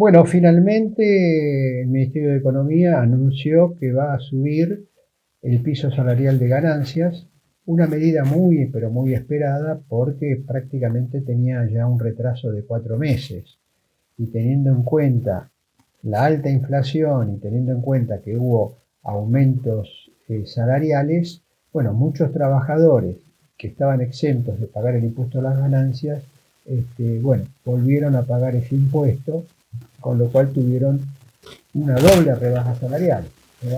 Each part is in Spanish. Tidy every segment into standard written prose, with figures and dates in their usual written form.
Bueno, finalmente el Ministerio de Economía anunció que va a subir el piso salarial de ganancias, una medida muy, pero muy esperada porque prácticamente tenía ya un retraso de 4 meses. Y teniendo en cuenta la alta inflación y teniendo en cuenta que hubo aumentos salariales, bueno, muchos trabajadores que estaban exentos de pagar el impuesto a las ganancias, bueno, volvieron a pagar ese impuesto, con lo cual tuvieron una doble rebaja salarial por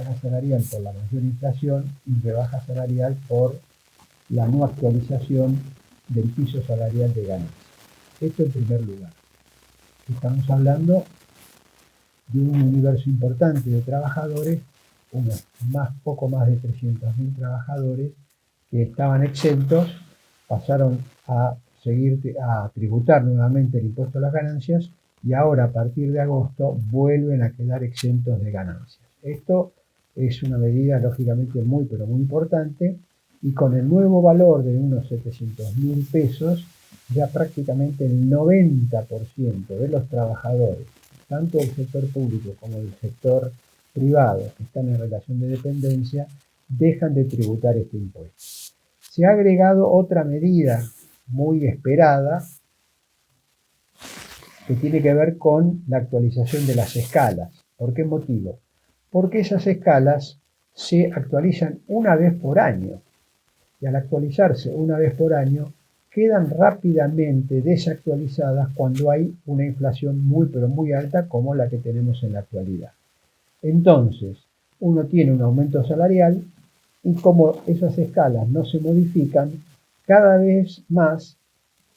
la mayor inflación y rebaja salarial por la no actualización del piso salarial de ganancias. Esto en primer lugar. Estamos hablando de un universo importante de trabajadores, poco más de 300.000 trabajadores que estaban exentos, pasaron a tributar nuevamente el impuesto a las ganancias y ahora a partir de agosto vuelven a quedar exentos de ganancias. Esto es una medida lógicamente muy pero muy importante y con el nuevo valor de unos 700.000 pesos ya prácticamente el 90% de los trabajadores, tanto del sector público como del sector privado que están en relación de dependencia, dejan de tributar este impuesto. Se ha agregado otra medida muy esperada que tiene que ver con la actualización de las escalas. ¿Por qué motivo? Porque esas escalas se actualizan una vez por año y al actualizarse una vez por año quedan rápidamente desactualizadas cuando hay una inflación muy pero muy alta como la que tenemos en la actualidad. Entonces, uno tiene un aumento salarial y como esas escalas no se modifican, cada vez más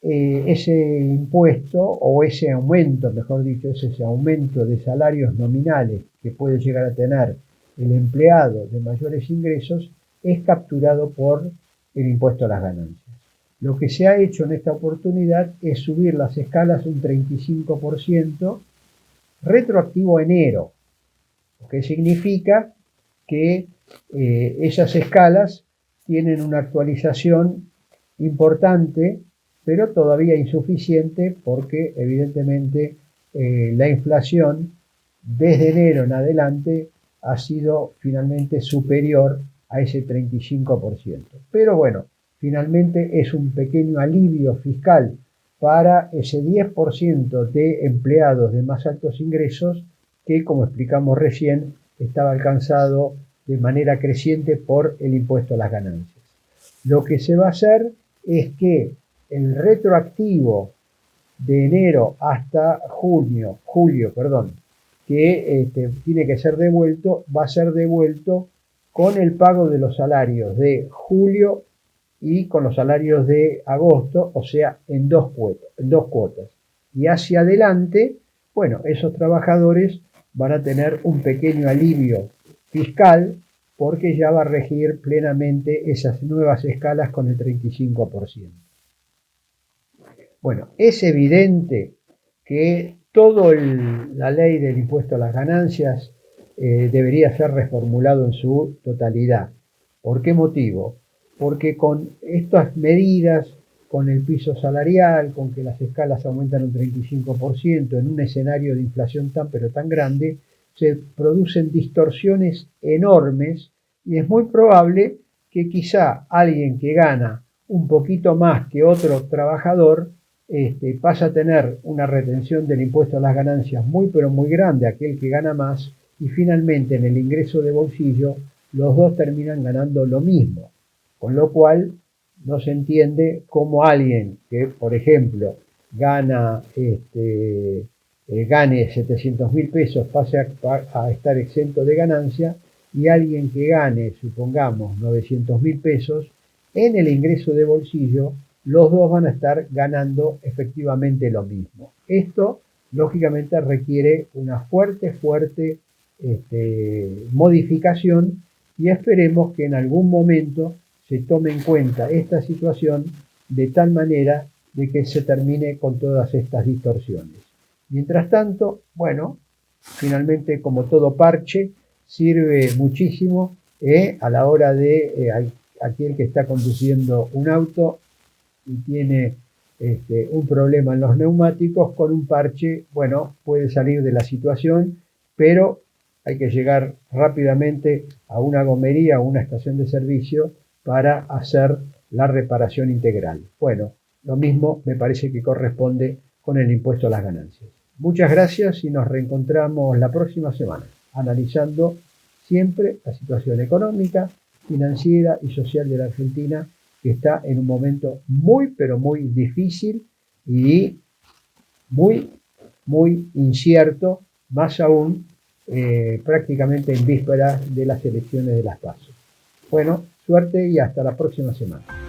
ese impuesto o ese aumento, mejor dicho, es ese aumento de salarios nominales que puede llegar a tener el empleado de mayores ingresos, es capturado por el impuesto a las ganancias. Lo que se ha hecho en esta oportunidad es subir las escalas un 35% retroactivo a enero, lo que significa que esas escalas tienen una actualización importante, pero todavía insuficiente porque evidentemente la inflación desde enero en adelante ha sido finalmente superior a ese 35%. Pero bueno, finalmente es un pequeño alivio fiscal para ese 10% de empleados de más altos ingresos que, como explicamos recién, estaba alcanzado de manera creciente por el impuesto a las ganancias. Lo que se va a hacer es que el retroactivo de enero hasta julio, que tiene que ser devuelto, va a ser devuelto con el pago de los salarios de julio y con los salarios de agosto, o sea, en dos cuotas. Y hacia adelante, bueno, esos trabajadores van a tener un pequeño alivio fiscal porque ya va a regir plenamente esas nuevas escalas con el 35%. Bueno, es evidente que toda la ley del impuesto a las ganancias debería ser reformulado en su totalidad. ¿Por qué motivo? Porque con estas medidas, con el piso salarial, con que las escalas aumentan un 35%, en un escenario de inflación tan pero tan grande, se producen distorsiones enormes y es muy probable que quizá alguien que gana un poquito más que otro trabajador pasa a tener una retención del impuesto a las ganancias muy pero muy grande, aquel que gana más, y finalmente en el ingreso de bolsillo los dos terminan ganando lo mismo, con lo cual no se entiende cómo alguien que, por ejemplo, gane 700.000 pesos pase a estar exento de ganancia y alguien que gane, supongamos, 900.000 pesos, en el ingreso de bolsillo los dos van a estar ganando efectivamente lo mismo. Esto, lógicamente, requiere una fuerte modificación y esperemos que en algún momento se tome en cuenta esta situación de tal manera de que se termine con todas estas distorsiones. Mientras tanto, bueno, finalmente como todo parche, sirve muchísimo a la hora de aquel que está conduciendo un auto y tiene un problema en los neumáticos, con un parche, bueno, puede salir de la situación, pero hay que llegar rápidamente a una gomería o una estación de servicio para hacer la reparación integral. Bueno, lo mismo me parece que corresponde con el impuesto a las ganancias. Muchas gracias y nos reencontramos la próxima semana, analizando siempre la situación económica, financiera y social de la Argentina, que está en un momento muy, pero muy difícil y muy, muy incierto, más aún prácticamente en vísperas de las elecciones de las PASO. Bueno, suerte y hasta la próxima semana.